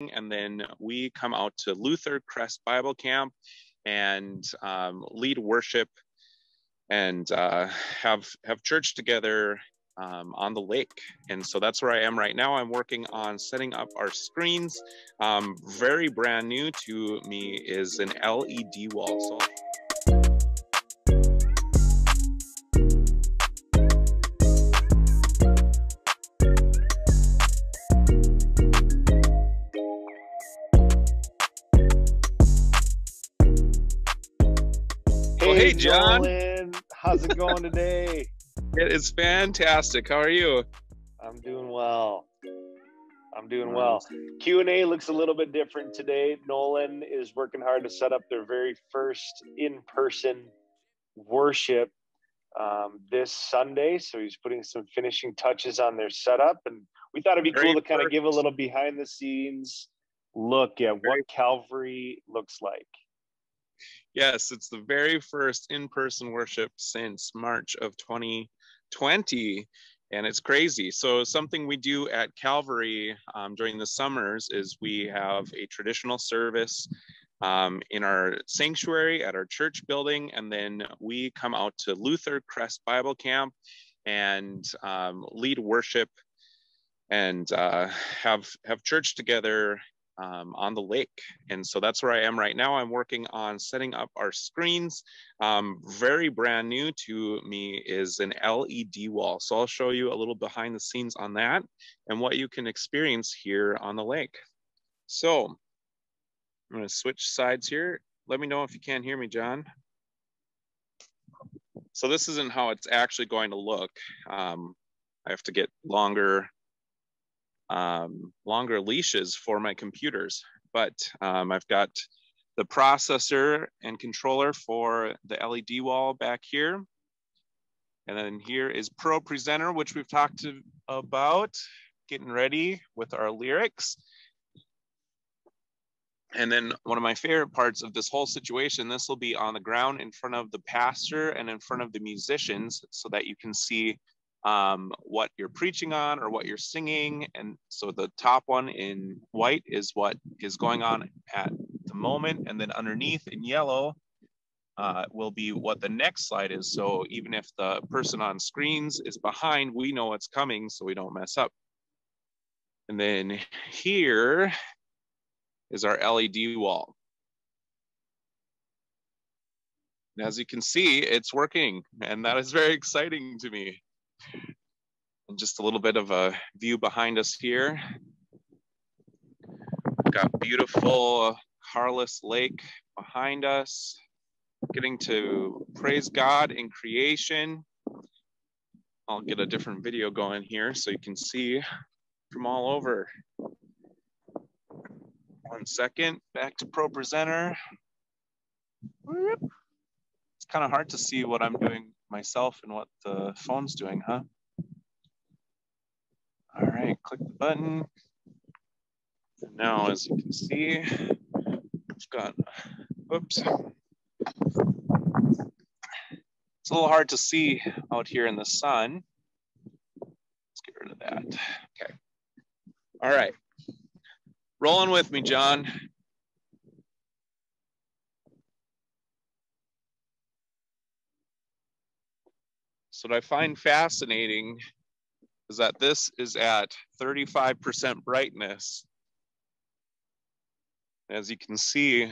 and then we come out to Luther Crest Bible Camp and lead worship and have church together on the lake. And so that's where I am right now. I'm working on setting up our screens. Very brand new to me is an LED wall. So hey, John. Nolan, how's it going today? It is fantastic. How are you? I'm doing well. Q&A looks a little bit different today. Nolan is working hard to set up their very first in-person worship this Sunday. So he's putting some finishing touches on their setup. And we thought it'd be cool to kind of give a little behind the scenes look at what Calvary looks like. Yes, it's the very first in-person worship since March of 2020, and it's crazy. So something we do at Calvary during the summers is we have a traditional service in our sanctuary at our church building, and then we come out to Luther Crest Bible Camp and lead worship and have church together on the lake. And so that's where I am right now. I'm working on setting up our screens. Very brand new to me is an LED wall. So I'll show you a little behind the scenes on that and what you can experience here on the lake. So I'm going to switch sides here. Let me know if you can't hear me, John. So this isn't how it's actually going to look. I have to get longer leashes for my computers, but I've got the processor and controller for the LED wall back here. And then here is Pro Presenter, which we've talked about, getting ready with our lyrics. And then one of my favorite parts of this whole situation, this will be on the ground in front of the pastor and in front of the musicians so that you can see what you're preaching on or what you're singing. And so the top one in white is what is going on at the moment, and then underneath in yellow will be what the next slide is. So even if the person on screens is behind, we know what's coming so we don't mess up. And then here is our LED wall. And as you can see, it's working, and that is very exciting to me. And just a little bit of a view behind us here. We've got beautiful Harless Lake behind us, getting to praise God in creation. I'll get a different video going here so you can see from all over. 1 second, back to Pro Presenter. It's kind of hard to see what I'm doing myself and what the phone's doing, huh? All right, click the button. And now, as you can see, we've got, oops. It's a little hard to see out here in the sun. Let's get rid of that. Okay. All right. Rolling with me, John. So what I find fascinating is that this is at 35% brightness. As you can see,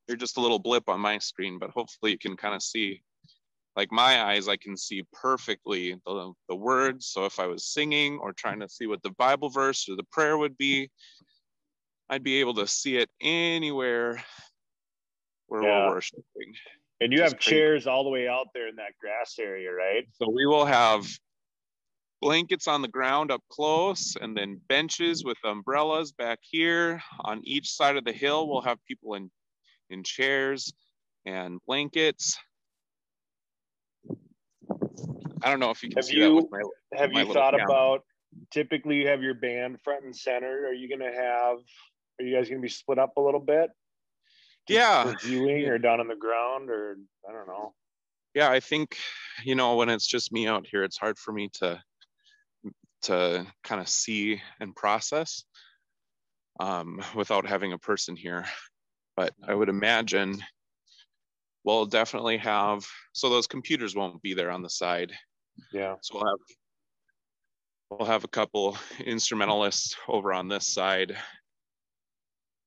you're just a little blip on my screen, but hopefully you can kind of see, like my eyes, I can see perfectly the words. So if I was singing or trying to see what the Bible verse or the prayer would be, I'd be able to see it anywhere where we're worshiping. And you have chairs all the way out there in that grass area, right? So we will have blankets on the ground up close, and then benches with umbrellas back here. On each side of the hill, we'll have people in chairs and blankets. I don't know if you can see that with my Have you thought about, typically you have your band front and center. Are you guys going to be split up a little bit? Yeah. For viewing or down on the ground, or I don't know. Yeah, I think, when it's just me out here, it's hard for me to to kind of see and process without having a person here. But I would imagine we'll definitely have, so those computers won't be there on the side. Yeah. So we'll have a couple instrumentalists over on this side,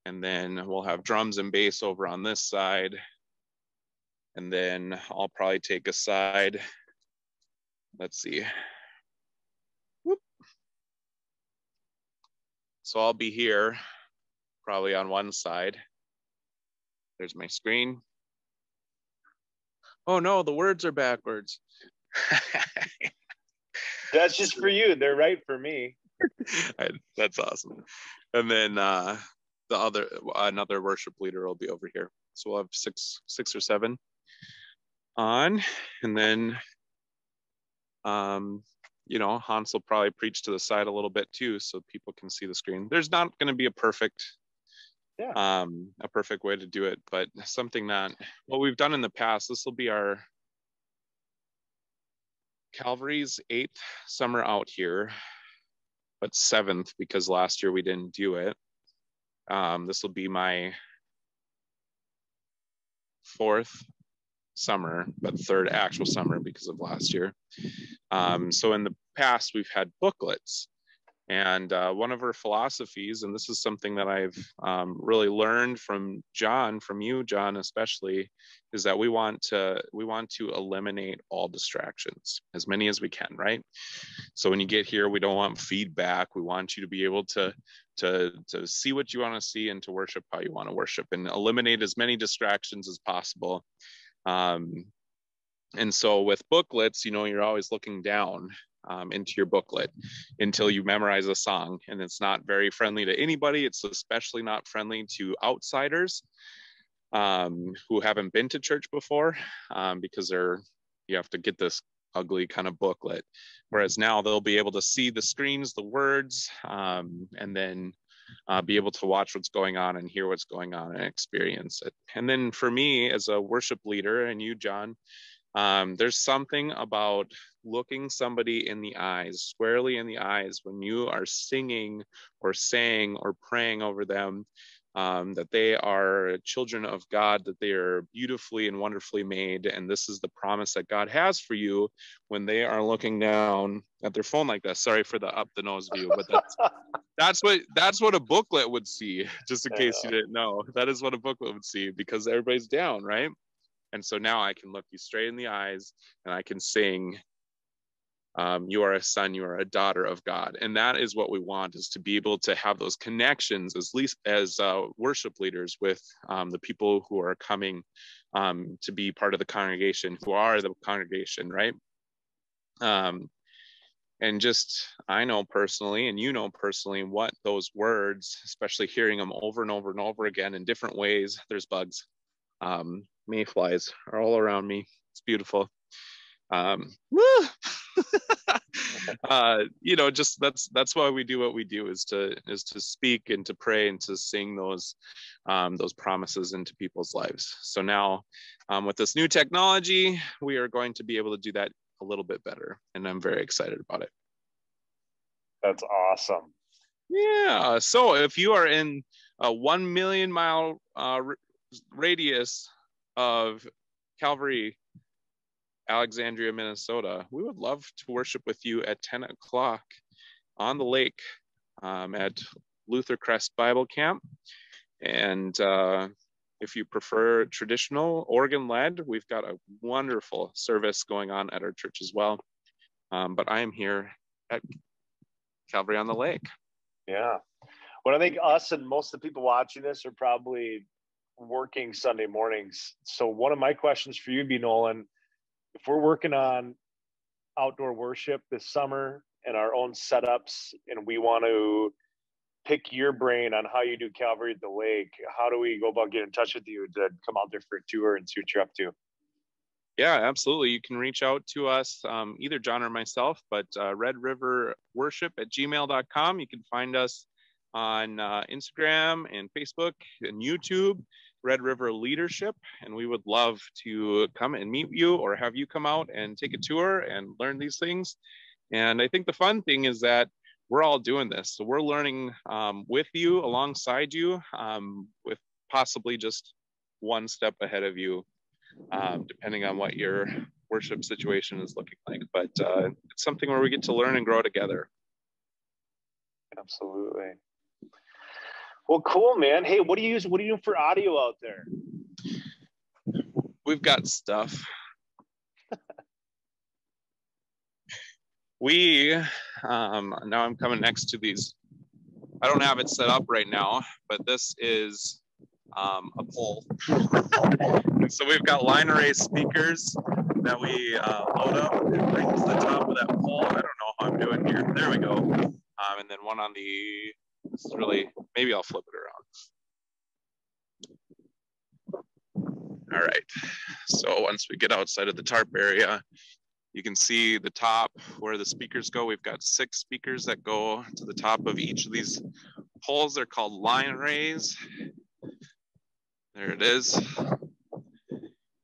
and then we'll have drums and bass over on this side, and then I'll probably take a side. Let's see. Whoop. So I'll be here probably on one side. There's my screen. Oh no, the words are backwards. That's just for you. They're right for me. That's awesome. And then another worship leader will be over here. So we'll have six or seven on, and then Hans will probably preach to the side a little bit too, so people can see the screen. There's not going to be a perfect way to do it, but something that what we've done in the past. This will be our Calvary's 8th summer out here, but 7th because last year we didn't do it. This will be my 4th summer, but 3rd actual summer because of last year. So in the past, we've had booklets. And one of our philosophies, and this is something that I've really learned from you, John, especially, is that we want to eliminate all distractions, as many as we can, right? So when you get here, we don't want feedback. We want you to be able to see what you want to see and to worship how you want to worship, and eliminate as many distractions as possible. And so with booklets, you're always looking down into your booklet until you memorize a song, and it's not very friendly to anybody. It's especially not friendly to outsiders who haven't been to church before, because you have to get this ugly kind of booklet, whereas now they'll be able to see the screens, the words, and then be able to watch what's going on and hear what's going on and experience it. And then for me as a worship leader, and you, John, there's something about looking somebody in the eyes, squarely in the eyes, when you are singing or saying or praying over them, that they are children of God, that they are beautifully and wonderfully made. And this is the promise that God has for you when they are looking down at their phone like that. Sorry for the up the nose view, but that's what a booklet would see, just in case you didn't know. That is what a booklet would see, because everybody's down, right? And so now I can look you straight in the eyes and I can sing, you are a son, you are a daughter of God. And that is what we want, is to be able to have those connections, as worship leaders, with the people who are coming to be part of the congregation, who are the congregation, right? And just, I know personally, and you know personally, what those words, especially hearing them over and over and over again in different ways. There's bugs. Mayflies are all around me. It's beautiful. Just that's why we do what we do, is to speak and to pray and to sing those promises into people's lives. So now with this new technology, we are going to be able to do that a little bit better, and I'm very excited about it. That's awesome. Yeah. So if you are in a 1 million mile radius of Calvary, Alexandria, Minnesota, we would love to worship with you at 10 o'clock on the lake at Luther Crest Bible Camp. And if you prefer traditional organ-led, we've got a wonderful service going on at our church as well. But I am here at Calvary on the Lake. Yeah. Well, I think us and most of the people watching this are probably working Sunday mornings. So one of my questions for you would be, Nolan, if we're working on outdoor worship this summer and our own setups, and we want to pick your brain on how you do Calvary at the Lake, how do we go about getting in touch with you to come out there for a tour and see what you're up to? Yeah, absolutely. You can reach out to us, either John or myself, but redriverworship@gmail.com. You can find us on Instagram and Facebook and YouTube, Red River Leadership, and we would love to come and meet you or have you come out and take a tour and learn these things. And I think the fun thing is that we're all doing this. So we're learning with you, alongside you, with possibly just one step ahead of you, depending on what your worship situation is looking like. But it's something where we get to learn and grow together. Absolutely. Well, cool, man. Hey, what do you do for audio out there? We've got stuff. Now I'm coming next to these. I don't have it set up right now, but this is a pole. So we've got line array speakers that we load up and bring to the top of that pole. I don't know how I'm doing here. There we go. And then one on the, it's really, maybe I'll flip it around. All right. So once we get outside of the tarp area, you can see the top where the speakers go. We've got 6 speakers that go to the top of each of these poles. They're called line arrays. There it is.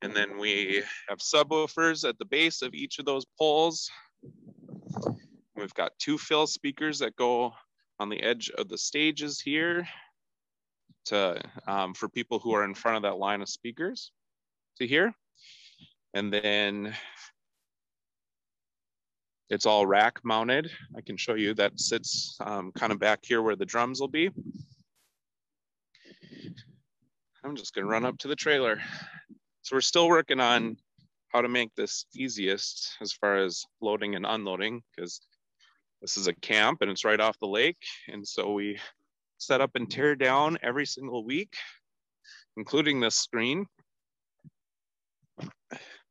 And then we have subwoofers at the base of each of those poles. We've got 2 fill speakers that go on the edge of the stages here to for people who are in front of that line of speakers to hear. And then it's all rack mounted. I can show you that sits kind of back here where the drums will be. I'm just gonna run up to the trailer. So we're still working on how to make this easiest as far as loading and unloading, because this is a camp and it's right off the lake. And so we set up and tear down every single week, including this screen,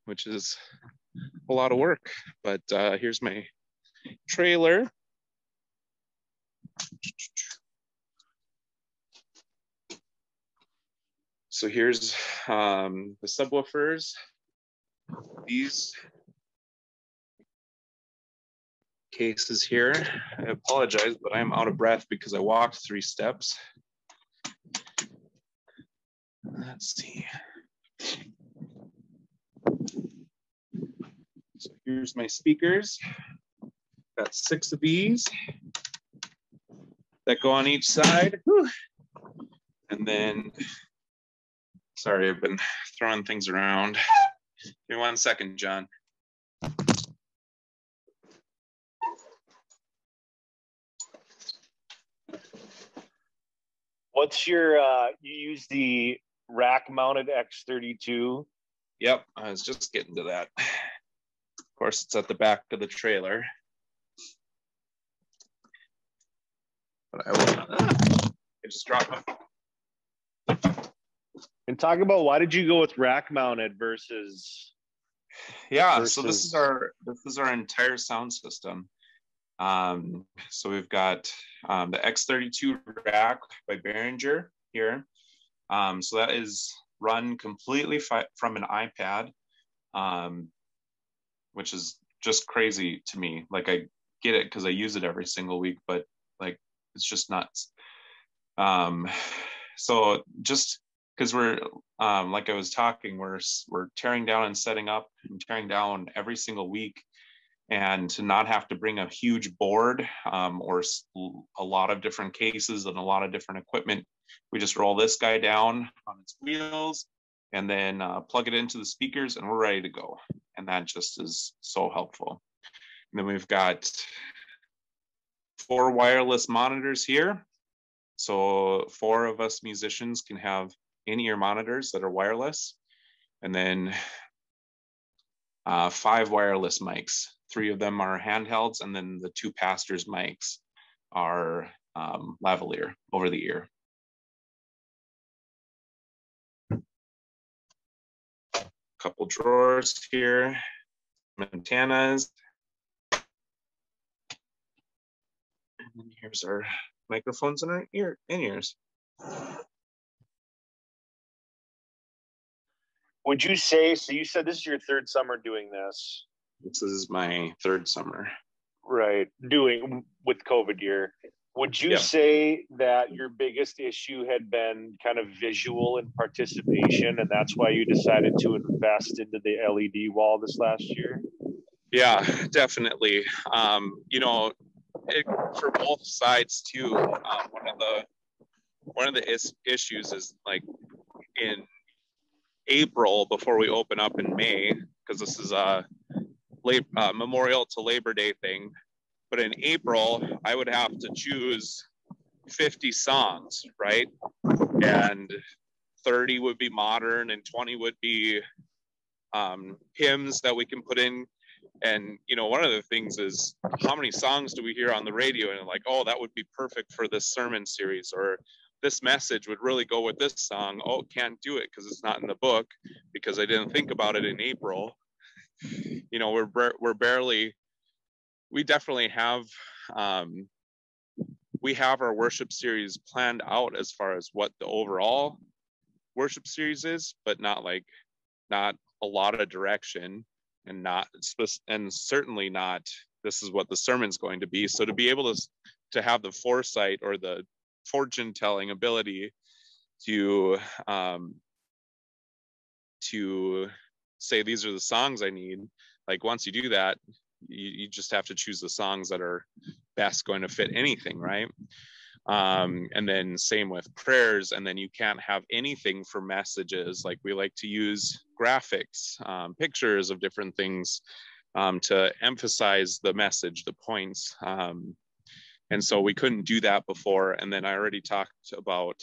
which is a lot of work. But here's my trailer. So here's the subwoofers. These cases here. I apologize, but I'm out of breath because I walked 3 steps. Let's see. So here's my speakers. Got 6 of these that go on each side. Whew. And then, sorry, I've been throwing things around. Give me 1 second, John. What's your, you use the rack mounted X32? Yep, I was just getting to that. Of course, it's at the back of the trailer. But I will, I just dropped my. And talk about, why did you go with rack mounted versus? So this is our entire sound system. So we've got the X32 rack by Behringer here. So that is run completely from an iPad, which is just crazy to me. Like, I get it because I use it every single week, but like, it's just nuts. So just because we're, like I was talking, we're tearing down and setting up and tearing down every single week. And to not have to bring a huge board or a lot of different cases and a lot of different equipment, we just roll this guy down on its wheels and then plug it into the speakers and we're ready to go. And that just is so helpful. And then we've got 4 wireless monitors here. So 4 of us musicians can have in-ear monitors that are wireless. And then 5 wireless mics. 3 of them are handhelds, and then the 2 pastors' mics are lavalier, over the ear. Couple drawers here, antennas. And then here's our microphones and our in-ears. Would you say, so you said this is your 3rd summer doing this? This is my 3rd summer. Right, doing with COVID year. Would you say that your biggest issue had been kind of visual and participation, and that's why you decided to invest into the LED wall this last year? Yeah, definitely. For both sides too. One of the issues is like in April before we open up in May, because this is a Memorial to Labor Day thing. But in April, I would have to choose 50 songs, right? And 30 would be modern and 20 would be hymns that we can put in. And, one of the things is how many songs do we hear on the radio and like, oh, that would be perfect for this sermon series, or this message would really go with this song. Oh, can't do it because it's not in the book because I didn't think about it in April. We definitely have, we have our worship series planned out as far as what the overall worship series is, but not a lot of direction, and certainly not this is what the sermon's going to be. So to be able to have the foresight or the fortune telling ability to say these are the songs I need, like once you do that, you just have to choose the songs that are best going to fit anything, right? And then same with prayers. And then you can't have anything for messages. Like we like to use graphics, pictures of different things to emphasize the message, the points. And so we couldn't do that before. And then I already talked about,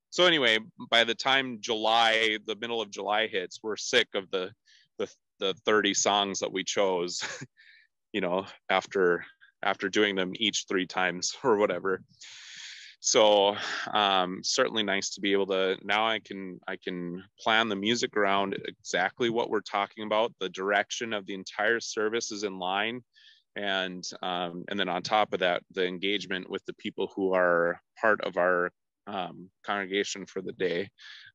so anyway, by the time the middle of July hits, we're sick of the 30 songs that we chose, after doing them each 3 times or whatever. So certainly nice to be able to, now I can plan the music around exactly what we're talking about. The direction of the entire service is in line. And then on top of that, the engagement with the people who are part of our congregation for the day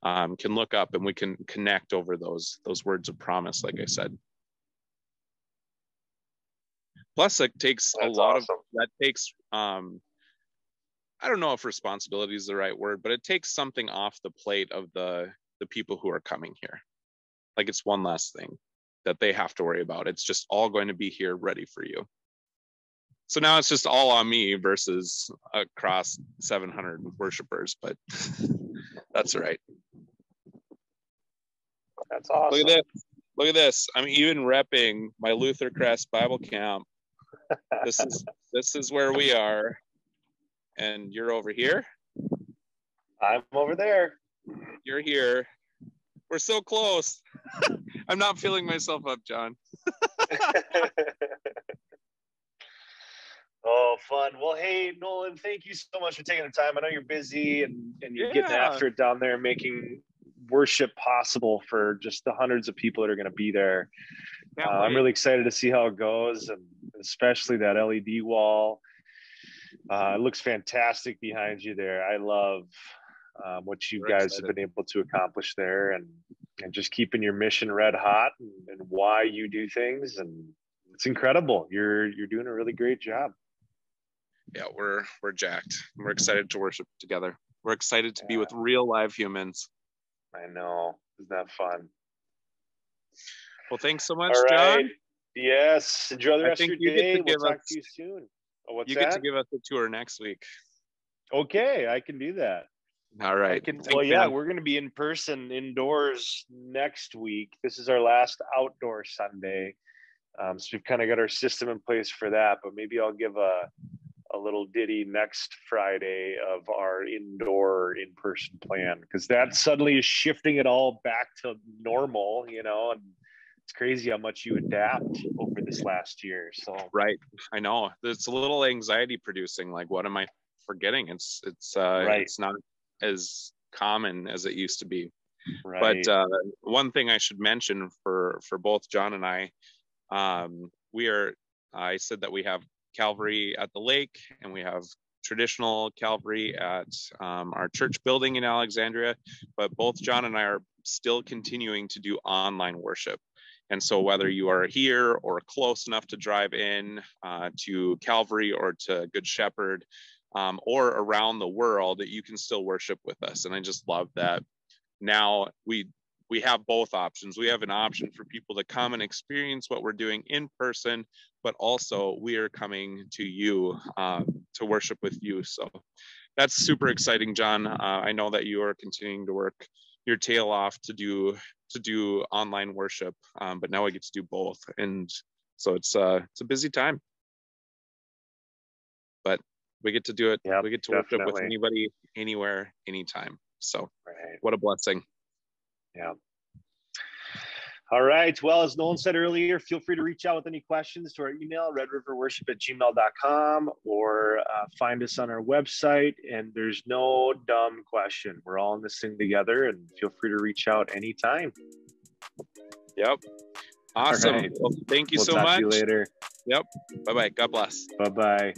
can look up and we can connect over those words of promise, like I said. Plus, it takes a lot of that takes I don't know if responsibility is the right word, but it takes something off the plate of the people who are coming here. Like it's one less thing that they have to worry about. It's just all going to be here ready for you. So now it's just all on me versus across 700 worshipers, but that's right. That's awesome. Look at this. I'm even repping my Luther Crest Bible Camp. This is where we are. And you're over here. I'm over there. You're here. We're so close. I'm not feeling myself up, John. Oh, fun. Well, hey, Nolan, thank you so much for taking the time. I know you're busy and you're getting after it down there, making worship possible for just the hundreds of people that are going to be there. I'm really excited to see how it goes, and especially that LED wall. It looks fantastic behind you there. I love what you guys have been able to accomplish there, and just keeping your mission red hot and why you do things. And it's incredible. You're doing a really great job. Yeah, we're jacked. We're excited to worship together. We're excited to be with real live humans. I know. Isn't that fun? Well, thanks so much, all right, John. Yes. Enjoy the rest of your day. We'll talk to you soon. You get to give us a tour next week. Okay, I can do that. All right. We're going to be in person indoors next week. This is our last outdoor Sunday. So we've kind of got our system in place for that, but maybe I'll give a little ditty next Friday of our indoor in-person plan, because that suddenly is shifting it all back to normal, and it's crazy how much you adapt over this last year. So right, I know it's a little anxiety producing. Like, what am I forgetting? It's not as common as it used to be. Right. But one thing I should mention for both John and I said that we have Calvary at the lake, and we have traditional Calvary at our church building in Alexandria. But both John and I are still continuing to do online worship. And so whether you are here or close enough to drive in to Calvary or to Good Shepherd or around the world, you can still worship with us. And I just love that now we have both options. We have an option for people to come and experience what we're doing in person, but also we are coming to you to worship with you. So that's super exciting, John. I know that you are continuing to work your tail off to do online worship, but now I get to do both, and so it's a busy time. But we get to do it. Yep, we get to definitely. worship with anybody, anywhere, anytime. So right. What a blessing. Yeah. All right. Well, as Nolan said earlier, feel free to reach out with any questions to our email, redriverworship@gmail.com, or find us on our website. And there's no dumb question. We're all in this thing together, and feel free to reach out anytime. Yep. Awesome. Right. Well, thank you so talk much. To you later. Yep. Bye-bye. God bless. Bye-bye.